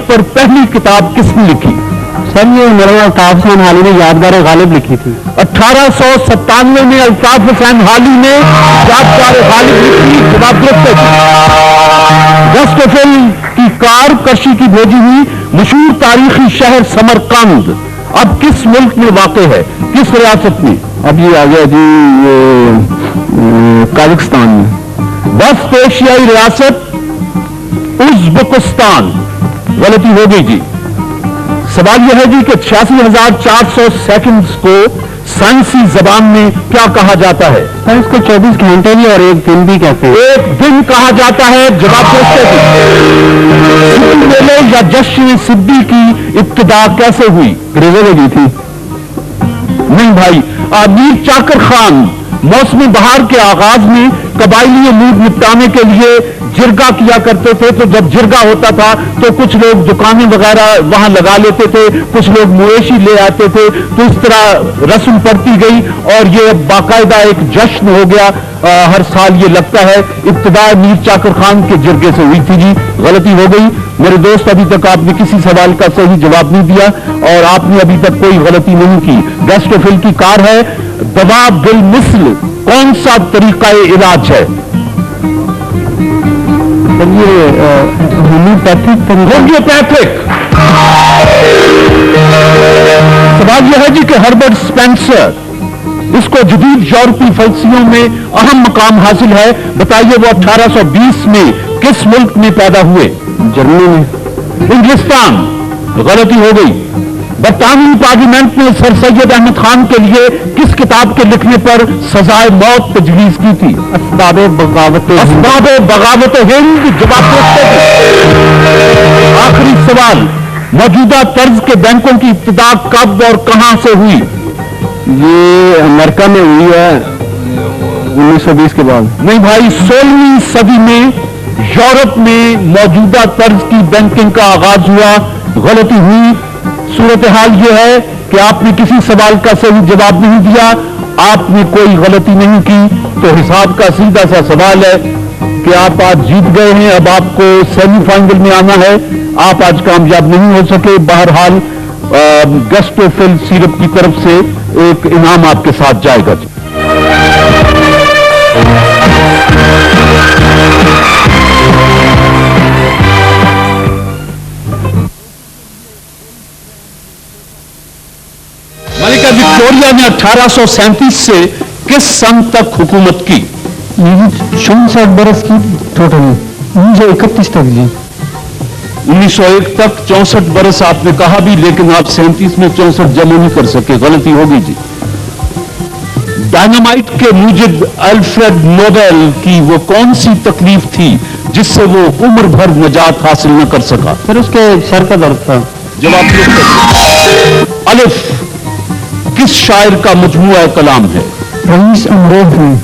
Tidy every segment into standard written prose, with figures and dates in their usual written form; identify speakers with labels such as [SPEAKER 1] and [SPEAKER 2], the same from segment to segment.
[SPEAKER 1] پر پہلی کتاب کس نے لکھی؟
[SPEAKER 2] سر یہ مولانا الطاف حسین حالی نے یادگار غالب لکھی تھی.
[SPEAKER 1] 1897 میں الطاف حسین حالی نے یادگار غالب لکھی. جواب درست ہے. گسٹوفل کی کار کرشی کی بھیجی ہوئی مشہور تاریخی شہر سمرقند اب کس ملک میں واقع ہے؟ کس ریاست میں؟
[SPEAKER 2] اب یہ آ گیا جی قازقستان میں.
[SPEAKER 1] وسط ایشیائی ریاست ازبکستان. غلطی ہو گئی جی. سوال یہ ہے جی کہ 86,400 سیکنڈز کو سائنسی زبان میں کیا کہا جاتا ہے؟
[SPEAKER 2] سر اس کو 24 گھنٹے بھی اور ایک دن بھی کہتے ہیں.
[SPEAKER 1] ایک دن کہا جاتا ہے. جواب سدی میلے یا جشن سدی کی ابتدا کیسے ہوئی؟
[SPEAKER 2] ریزے لگی تھی.
[SPEAKER 1] نہیں بھائی. میر چاکر خان موسم بہار کے آغاز میں قبائلی امور نپٹانے کے لیے جرگا کیا کرتے تھے. تو جب جرگا ہوتا تھا تو کچھ لوگ دکانیں وغیرہ وہاں لگا لیتے تھے, کچھ لوگ مویشی لے آتے تھے. تو اس طرح رسم پڑتی گئی اور یہ باقاعدہ ایک جشن ہو گیا. ہر سال یہ لگتا ہے. ابتدا میر چاکر خان کے جرگے سے ہوئی تھی جی. غلطی ہو گئی میرے دوست. ابھی تک آپ نے کسی سوال کا صحیح جواب نہیں دیا اور آپ نے ابھی تک کوئی غلطی نہیں کی. گیسٹوفل کی کار ہے. دوا بالمثل کون سا طریقہ علاج ہے؟
[SPEAKER 2] یہ ہومیوپیتھک.
[SPEAKER 1] سوال یہ ہے جی کہ ہربرٹ اسپینسر, اس کو جدید یورپی فلسفیوں میں اہم مقام حاصل ہے. بتائیے وہ 1820 میں کس ملک میں پیدا ہوئے؟
[SPEAKER 2] جرمنی میں.
[SPEAKER 1] انگلستان. غلطی ہو گئی. برطانوی پارلیمنٹ نے سر سید احمد خان کے لیے کس کتاب کے لکھنے پر سزائے موت تجویز کی تھی؟
[SPEAKER 2] اسباب بغاوت
[SPEAKER 1] ہند. جواب آخری سوال. موجودہ طرز کے بینکوں کی ابتدا کب اور کہاں سے ہوئی؟
[SPEAKER 2] یہ امریکہ میں ہوئی ہے 1920 کے بعد.
[SPEAKER 1] نہیں بھائی. 16ویں صدی میں یورپ میں موجودہ طرز کی بینکنگ کا آغاز ہوا. غلطی ہوئی. صورتحال یہ ہے کہ آپ نے کسی سوال کا صحیح جواب نہیں دیا, آپ نے کوئی غلطی نہیں کی. تو حساب کا سیدھا سا سوال ہے کہ آپ آج جیت گئے ہیں. اب آپ کو سیمی فائنل میں آنا ہے. آپ آج کامیاب نہیں ہو سکے. بہرحال گیسٹوفل سیرپ کی طرف سے ایک انعام آپ کے ساتھ جائے گا. ملکہ وکٹوریہ نے 1837 سے کس سن تک حکومت کی؟
[SPEAKER 2] 64 برس کی ٹوٹل. 1931 تک جی.
[SPEAKER 1] 1901 تک 64 برس آپ نے کہا بھی, لیکن آپ 37 میں 64 جمع نہیں کر سکے. غلطی ہوگی جی. ڈائنامائٹ کے موجد الفریڈ نوبل کی وہ کون سی تکلیف تھی جس سے وہ عمر بھر نجات حاصل نہ کر سکا؟
[SPEAKER 2] پھر اس کے سر کا درد تھا.
[SPEAKER 1] جواب الف کس شاعر کا مجموعہ کلام ہے؟
[SPEAKER 2] رئیس امروہوی.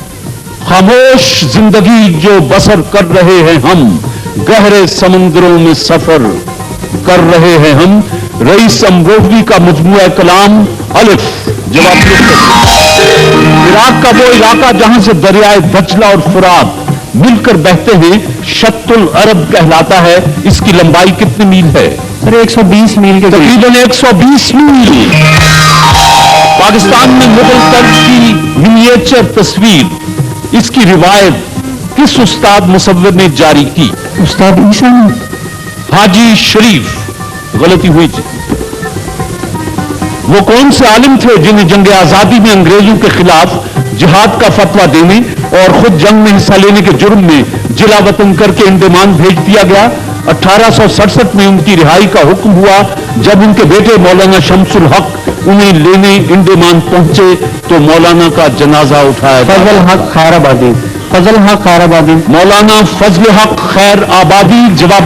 [SPEAKER 1] خاموش زندگی جو بسر کر رہے ہیں ہم, گہرے سمندروں میں سفر کر رہے ہیں ہم. رئیس امروہوی کا مجموعہ کلام الف. جواب عراق کا وہ علاقہ جہاں سے دریائے دجلہ اور فرات مل کر بہتے ہیں شط العرب کہلاتا ہے. اس کی لمبائی کتنی میل ہے؟
[SPEAKER 2] سر 120 میل کے
[SPEAKER 1] تقریباً 120 میل. پاکستان میں مغل طرز کی منیچر تصویر, اس کی روایت کس استاد مصور نے جاری کی؟
[SPEAKER 2] استاد عیسیٰ نے.
[SPEAKER 1] حاجی شریف. غلطی ہوئی جی. وہ کون سے عالم تھے جنہیں جنگ آزادی میں انگریزوں کے خلاف جہاد کا فتویٰ دینے اور خود جنگ میں حصہ لینے کے جرم میں جلا وطن کر کے انڈمان بھیج دیا گیا؟ 1867 میں ان کی رہائی کا حکم ہوا. جب ان کے بیٹے مولانا شمس الحق انہیں لینے انڈمان پہنچے تو مولانا کا جنازہ اٹھایا.
[SPEAKER 2] فضل حق خیر آبادی. فضل حق خیر آبادی.
[SPEAKER 1] مولانا فضل حق خیر آبادی. جواب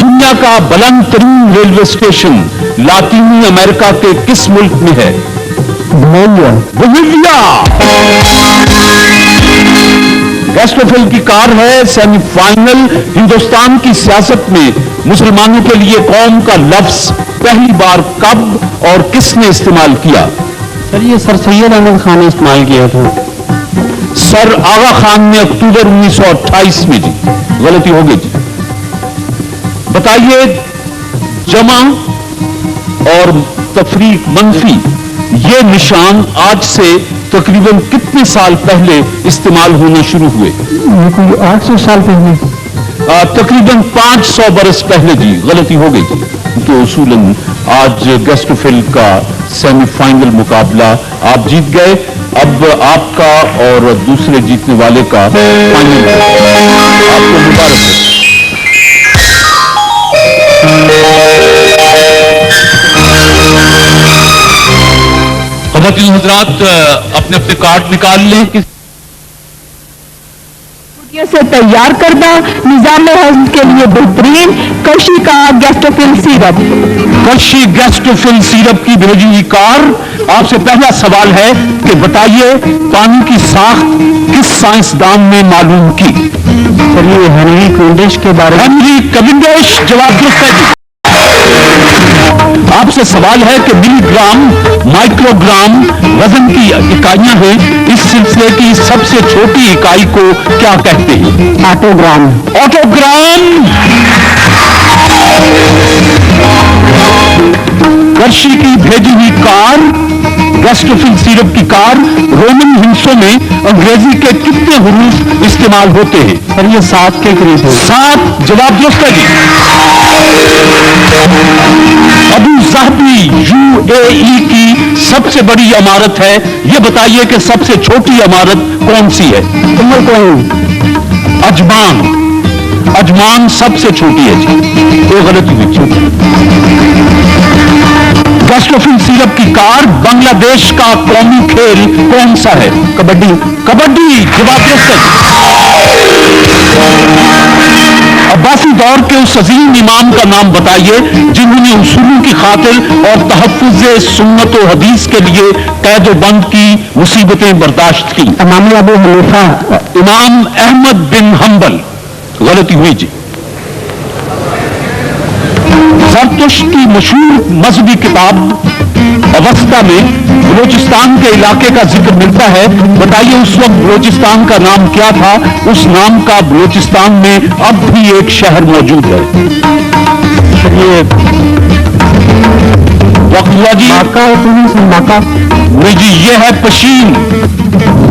[SPEAKER 1] دنیا کا بلند ترین ریلوے اسٹیشن لاطینی امریکہ کے کس ملک میں ہے؟ بولیویا. گیسٹوفل کی کار ہے. Semi final. ہندوستان کی سیاست میں مسلمانوں کے لیے قوم کا لفظ پہلی بار کب اور کس نے استعمال کیا؟
[SPEAKER 2] سر یہ سر سید احمد خان نے استعمال کیا تھا.
[SPEAKER 1] سر آغا خان نے اکتوبر 1928 میں جی. غلطی ہو گئی جی. बताइए जमा और तफरीक मंफी ये निशान आज से तकरीबन कितने साल पहले इस्तेमाल होना शुरू हुए?
[SPEAKER 2] ये कोई 800 साल पहले।
[SPEAKER 1] तकरीबन 500 बरस पहले जी, गलती हो गई थी। तो उसूलन आज गेस्टोफिल का सेमीफाइनल मुकाबला आप जीत गए। अब आपका और दूसरे जीतने वाले का फाइनल है। आपको मुबारक हो। ख़वातीन हज़रात अपने अपने कार्ड निकाल लें।
[SPEAKER 3] से तैयार करदा निजाम हजम के लिए बेहतरीन कशी का गेस्टोफिल सिरप।
[SPEAKER 1] कशी गेस्टोफिल सिरप की भेजी हुई कार। आपसे पहला सवाल है कि बताइए पानी की साख्त किस साइंसदान ने मालूम की?
[SPEAKER 2] सर ये हेनरी कैवेंडिश के बारे में।
[SPEAKER 1] हेनरी कैवेंडिश, जवाब दुरुस्त है जी। आपसे सवाल है कि मिलीग्राम, माइक्रोग्राम वजन की इकाइयां हैं। इस सिलसिले की सबसे छोटी इकाई को क्या कहते हैं?
[SPEAKER 2] ऑटोग्राम।
[SPEAKER 1] ऑटोग्राम। वर्षी की भेजी हुई कार गेस्टोफिल सिरप की कार रोमन हिंसों में अंग्रेजी के कितने हुरूफ इस्तेमाल होते हैं?
[SPEAKER 2] सर ये 7 के करीब है।
[SPEAKER 1] 7, जवाब दुरुस्त है जी। अबू ज़हबी UAE की सबसे बड़ी इमारत है। यह बताइए कि सबसे छोटी इमारत कौन सी है? अजमान। अजमान सबसे छोटी है जी। तो गलती हुई छोटी। गेस्टोफिल सिरप की कार बांग्लादेश का कौमी खेल कौन सा है?
[SPEAKER 2] कबड्डी।
[SPEAKER 1] कबड्डी, जवाब दुरुस्त है। अब्बासी दौर के उस अजीम इमाम का नाम बताइए जिन्होंने उसूलों की खातिर और तहफ़्फ़ुज़ सुन्नत व हदीस के लिए कैद व बंद की मुसीबतें बर्दाश्त की।
[SPEAKER 2] इमाम अबू हनीफा।
[SPEAKER 1] इमाम अहमद बिन हंबल। गलती हुई जी। ज़रतुश्त की मशहूर मजहबी किताब अवस्था में बलोचिस्तान के इलाके का जिक्र मिलता है। बताइए उस वक्त बलोचिस्तान का नाम क्या था? उस नाम का बलोचिस्तान में अब भी एक शहर मौजूद है।
[SPEAKER 2] ये
[SPEAKER 1] वक्त हुआ जी।
[SPEAKER 2] माका।
[SPEAKER 1] नहीं जी, ये है पशीन।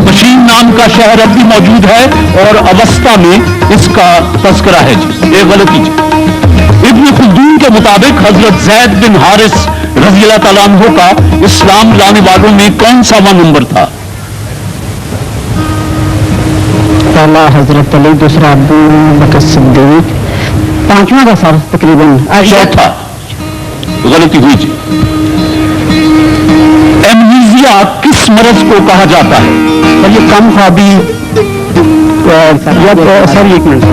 [SPEAKER 1] पशीन नाम का शहर अब भी मौजूद है और अवस्था में इसका तस्करा है जी। ये गलती जी। इब्न खुल्दून के मुताबिक हजरत ज़ैद बिन हारिस रज़ी अल्लाह तआला अन्हु का इस्लाम लाने वालों में कौन सा नंबर था?
[SPEAKER 2] पहला हजरत अली, दूसरा अबू बकर सिद्दीक, 5वां का सर तकरीबन
[SPEAKER 1] चौथा। गलती हुई जी। एमनीजिया किस मर्ज को कहा जाता है?
[SPEAKER 2] और ये कम ख्वाबी। सर एक मिनट।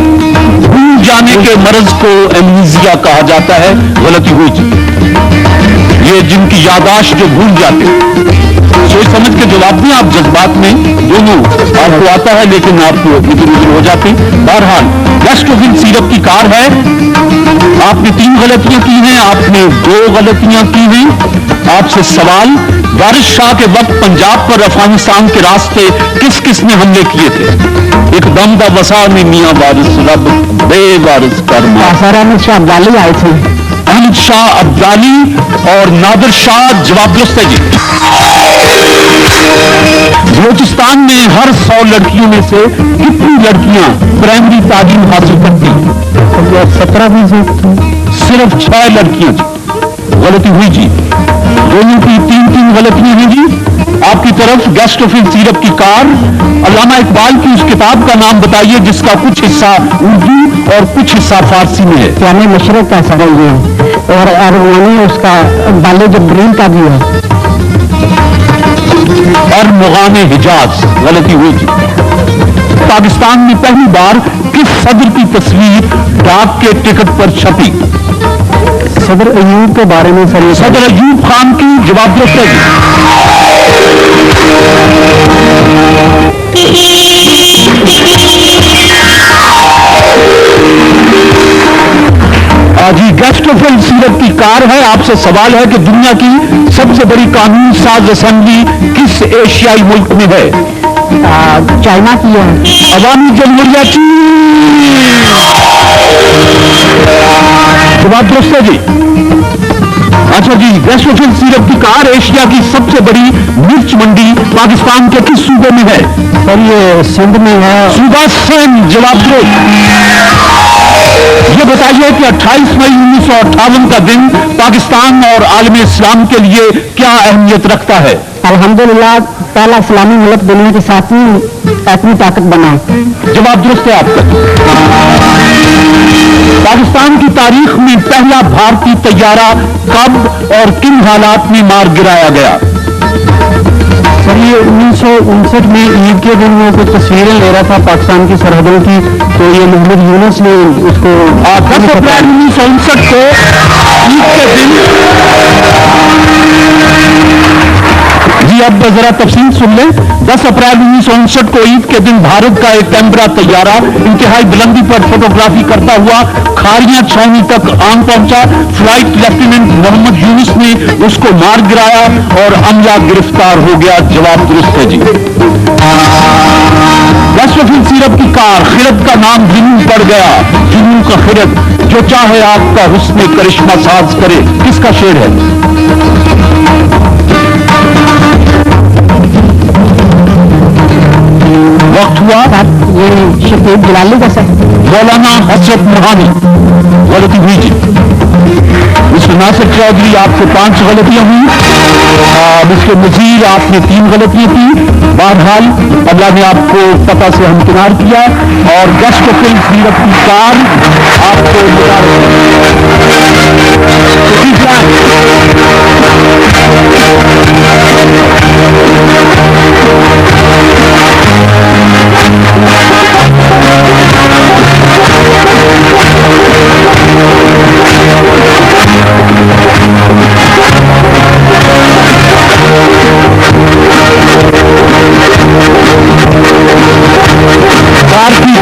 [SPEAKER 1] भूल जाने के मर्ज को एमनीजिया कहा जाता है। गलती हुई जी। ये जिनकी यादाश्त जो भूल जाते हैं। सोच समझ के जवाब दें। आप जज्बात में दोनों आपको आता है लेकिन आप इधर हो जाते हैं। बहरहाल गेस्टोफिल सिरप की कार है। आपने 3 गलतियां की हैं, आपने 2 गलतियां की हैं। आपसे सवाल, वारिस शाह के वक्त पंजाब पर अफगानिस्तान के रास्ते किस किस ने हमले किए थे? एक दम दा वसा में मियां वारिस रब बेवारिस कर
[SPEAKER 2] अहमद शाह अब्दाली आए थे।
[SPEAKER 1] अहमद शाह अब्दाली और नादिर शाह, जवाब दुरुस्त है जी। बलोचिस्तान में हर 100 लड़कियों में से कितनी लड़कियां प्राइमरी तालीम हासिल करती?
[SPEAKER 2] 17-20।
[SPEAKER 1] सिर्फ 6 लड़कियां जी। गलती हुई जी। दोनों की 3-3 गलतियां हैं जी। आपकी तरफ गेस्टोफिल सिरप की कार। अल्लामा इकबाल की उस किताब का नाम बताइए जिसका कुछ हिस्सा उर्दू और कुछ हिस्सा फारसी में है।
[SPEAKER 2] यानी मशरक का सर ये और अरवानी उसका बाले जबरीन का भी है।
[SPEAKER 1] और मुगाने हिजाज। गलती हुई जी। पाकिस्तान में पहली बार किस सदर की तस्वीर डाक के टिकट पर छपी?
[SPEAKER 2] सदर अयूब के बारे में सर।
[SPEAKER 1] सदर अयूब खान की, जवाब दुरुस्त है जी। जी गेस्टोफिल सिरप की कार है। आपसे सवाल है कि दुनिया की सबसे बड़ी कानून साज असेंबली किस एशियाई मुल्क में है?
[SPEAKER 2] चाइना की है।
[SPEAKER 1] अवामी जमहूरिया चीन। जवाब दुरुस्त है जी। अच्छा जी, वेस्ट ऑफिस सीरप की कार एशिया की सबसे बड़ी मिर्च मंडी पाकिस्तान के किस सूबे में है?
[SPEAKER 2] सर ये सिंध में है।
[SPEAKER 1] सूबा सिंध। जवाब दो। ये बताइए कि 28 मई 1958 का दिन पाकिस्तान और आलम इस्लाम के लिए क्या अहमियत रखता है?
[SPEAKER 2] अल्हम्दुलिल्लाह पहला इस्लामी मुल्क दुनिया की 7वीं अपनी ताकत बना।
[SPEAKER 1] जवाब दुरुस्त है आपका। पाकिस्तान की तारीख में पहला भारतीय तैयारा कब और किन हालात में मार गिराया गया?
[SPEAKER 2] सर ये 1959 में ईद के दिन वो कुछ तस्वीरें ले रहा था पाकिस्तान की सरहदों की, तो ये मोहम्मद यूनुस ने उसको
[SPEAKER 1] 10 अप्रैल 1959 को ईद के दिन जी, अब जरा तफसील सुन लें। 10 अप्रैल 1959 को ईद के दिन भारत का एक कैमरा तैयारा इंतहाई बुलंदी पर फोटोग्राफी करता हुआ खारियां छावनी तक आन पहुंचा। फ्लाइट लेफ्टिनेंट मोहम्मद यूनुस ने उसको मार गिराया और अमला गिरफ्तार हो गया। जवाब दुरुस्त है जी। वेस्ट ऑफिस सीरप की कार खिरत का नाम जुनून पड़ गया। जुनून का खिरत, जो चाहे आपका हुस्न करिश्मा साज करे, किसका शेर है? वक्त हुआ।
[SPEAKER 2] ये शकीब जलाली का सर।
[SPEAKER 1] मौलाना हसरत मुहानी। गलती हुई जी। मिस्टर नासिर चौधरी, आपसे 5 गलतियां हुई। मिस्टर नजीर, आपने 3 गलतियां की। बहरहाल अल्लाह ने आपको पता से हमकिनार किया और वेस्ट ऑफिस सीरप की कार आपको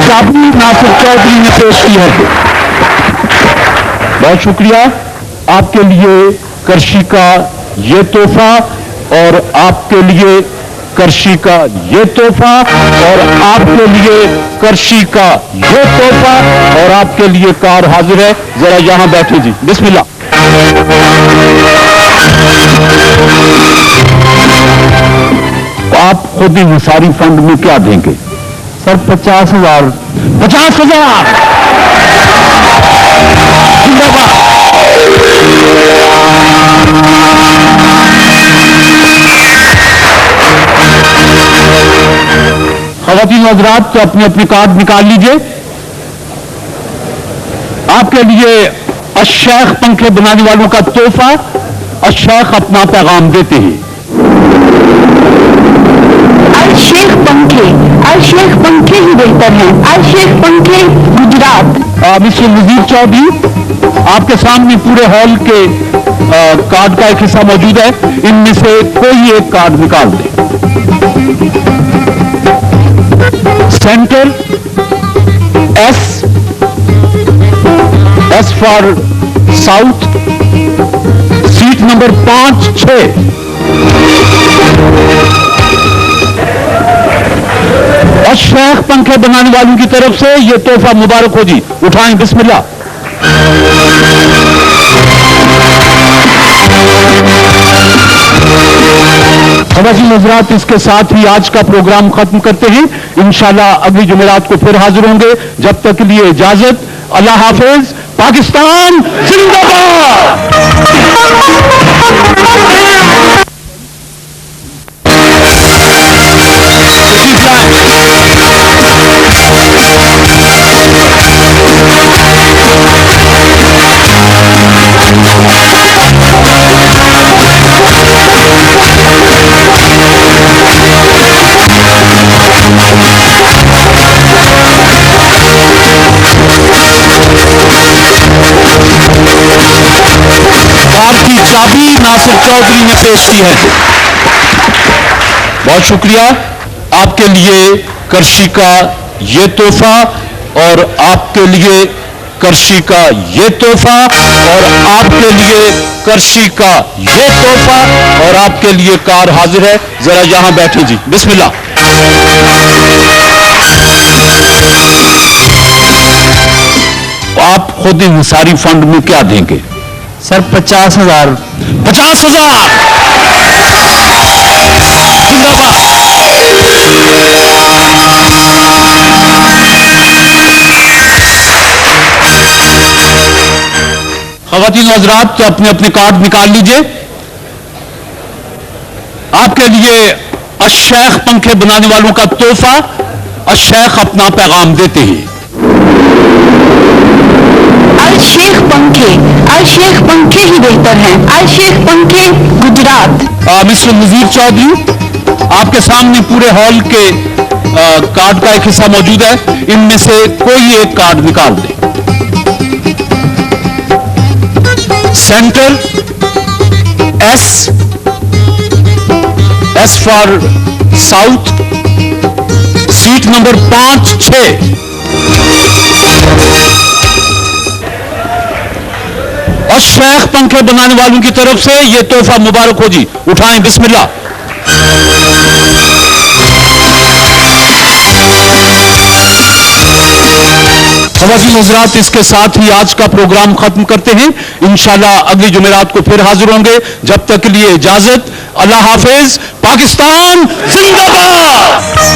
[SPEAKER 1] चाबी नासिर चौधरी ने पेश की है। बहुत शुक्रिया। आपके लिए करशी का ये तोहफा और आपके लिए करशी का ये तोहफा और आपके लिए करशी का ये तोहफा और आपके लिए कार हाजिर है। जरा यहां बैठे जी। बिस्मिल्लाह। आप खुद ही निसारी फंड में क्या देंगे?
[SPEAKER 2] सर 50,000।
[SPEAKER 1] 50,000। ख़वातीन हज़रात, तो अपने अपने कार्ड निकाल लीजिए। आपके लिए अशेख पंखे बनाने वालों का तोहफा। अशेख अपना पैगाम देते हैं।
[SPEAKER 3] शेख पंखे ही बेहतर हैं। शेख पंखे गुजरात।
[SPEAKER 1] मिस्टर नजीर चौधरी, आपके सामने पूरे हॉल के कार्ड का एक हिस्सा मौजूद है। इनमें से कोई एक कार्ड निकाल दे। Centre S for south, seat number 5, 6। अशेख पंखे बनाने वालों की तरफ से यह तोहफा मुबारक हो जी। उठाएं। बिस्मिल्लाह। ख़वातीन हज़रात, इसके साथ ही आज का प्रोग्राम खत्म करते हैं। इंशाअल्लाह अगली जुमेरात को फिर हाजिर होंगे। जब तक के लिए इजाजत। अल्लाह हाफिज। पाकिस्तान जिंदाबाद। चाबी नासिर चौधरी ने पेश की है। बहुत शुक्रिया। आपके लिए करशी का ये तोहफा और आपके लिए करशी का ये तोहफा और आपके लिए करशी का ये तोहफा और आपके लिए कार हाजिर है। जरा यहां बैठे जी। बिस्मिल्लाह। آپ خود انحصاری فنڈ میں کیا دیں گے؟
[SPEAKER 2] سر 50,000.
[SPEAKER 1] 50,000. زندہ باد. خواتین و حضرات اپنے اپنے کارڈ نکال لیجئے. آپ کے لیے الشیخ پنکھے بنانے والوں کا تحفہ. الشیخ اپنا پیغام دیتے ہیں.
[SPEAKER 3] الشیخ پنکھے ہی بہتر ہیں. الشیخ پنکھے گجرات.
[SPEAKER 1] مسٹر نذیر چودھری آپ کے سامنے پورے ہال کے کارڈ کا ایک حصہ موجود ہے. ان میں سے کوئی ایک کارڈ نکال دیں. Centre S for south, seat number 5-6. اور شیخ پنکھے بنانے والوں کی طرف سے یہ تحفہ مبارک ہو جی. اٹھائیں بسم اللہ. خواتین حضرات اس کے ساتھ ہی آج کا پروگرام ختم کرتے ہیں. انشاءاللہ اگلی جمعرات کو پھر حاضر ہوں گے. جب تک کے لیے اجازت. اللہ حافظ. پاکستان زندہ باد.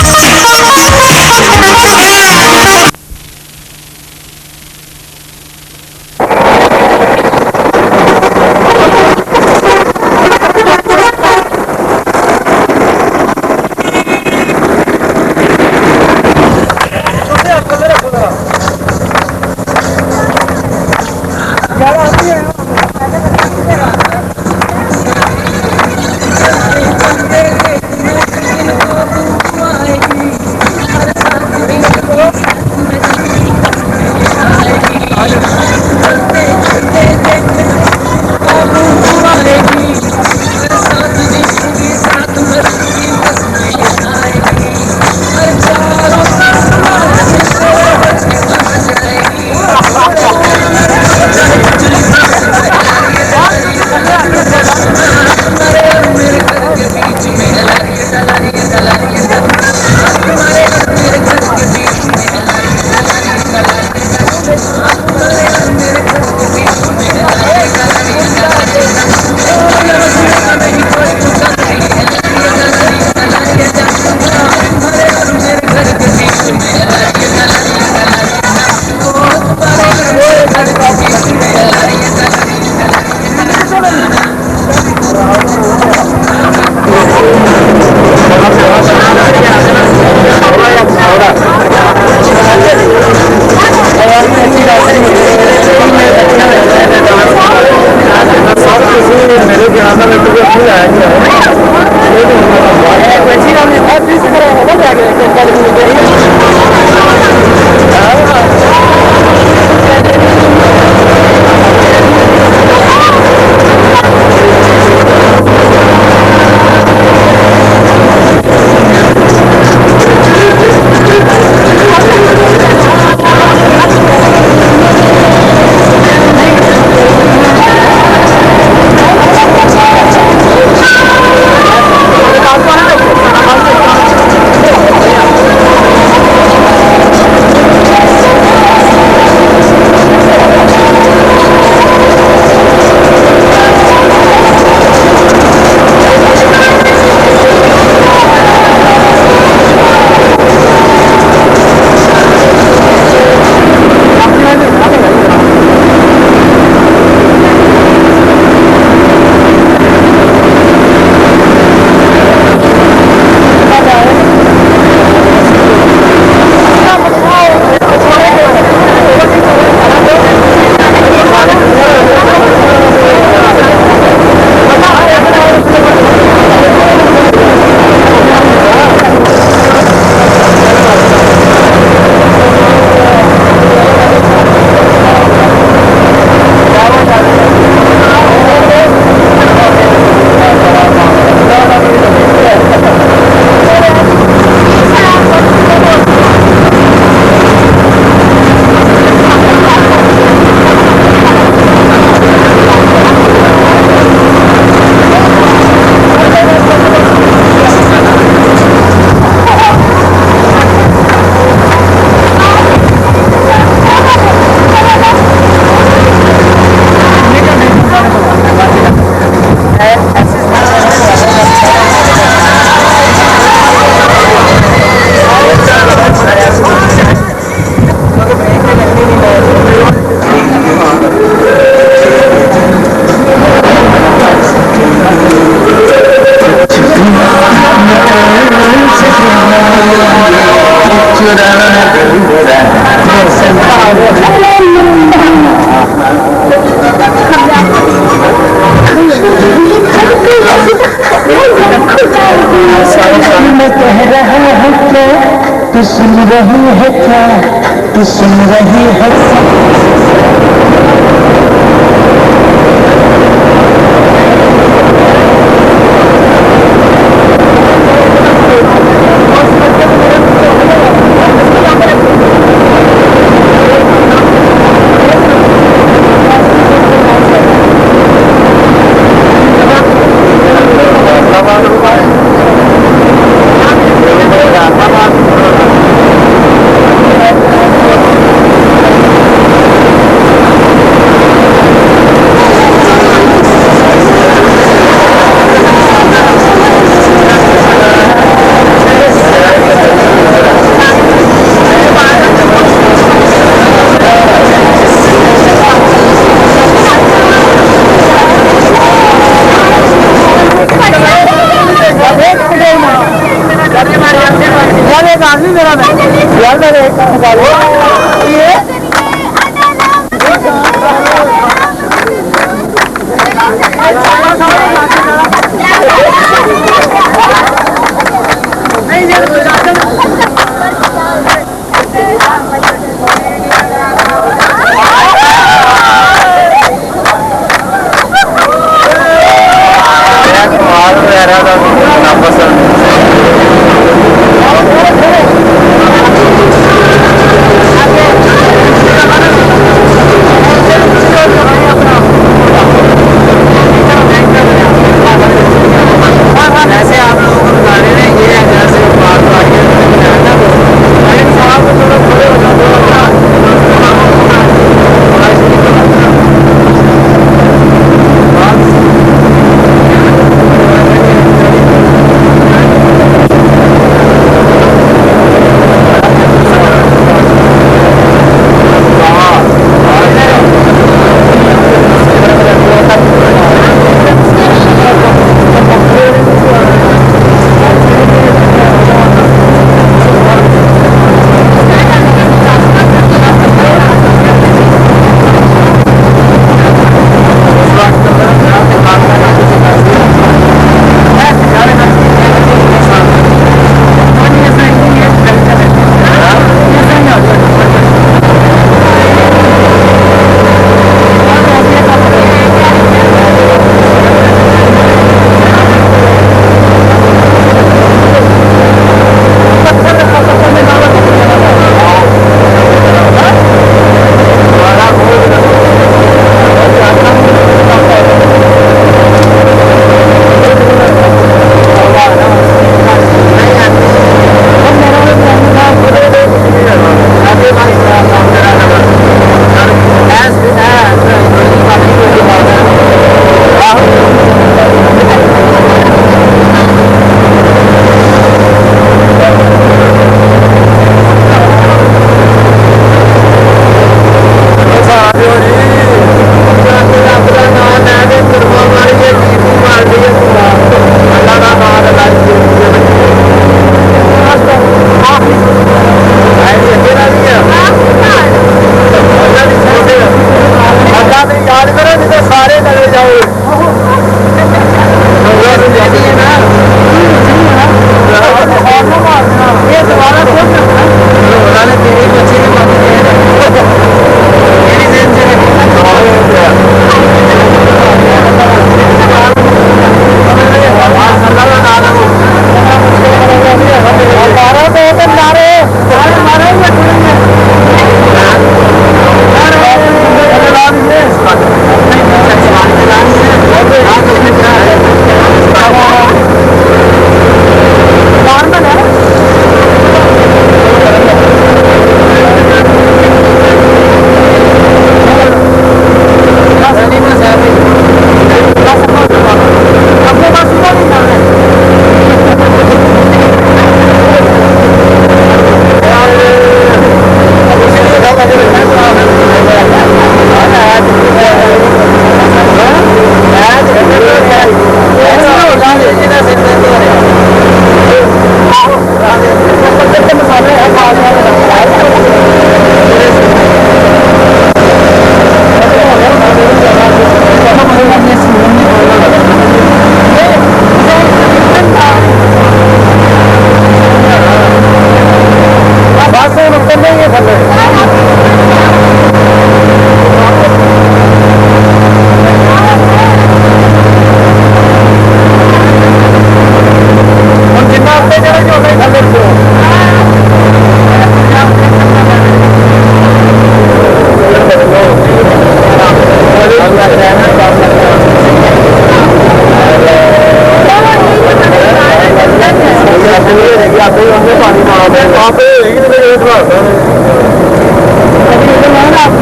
[SPEAKER 4] सुन रही है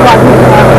[SPEAKER 4] पानी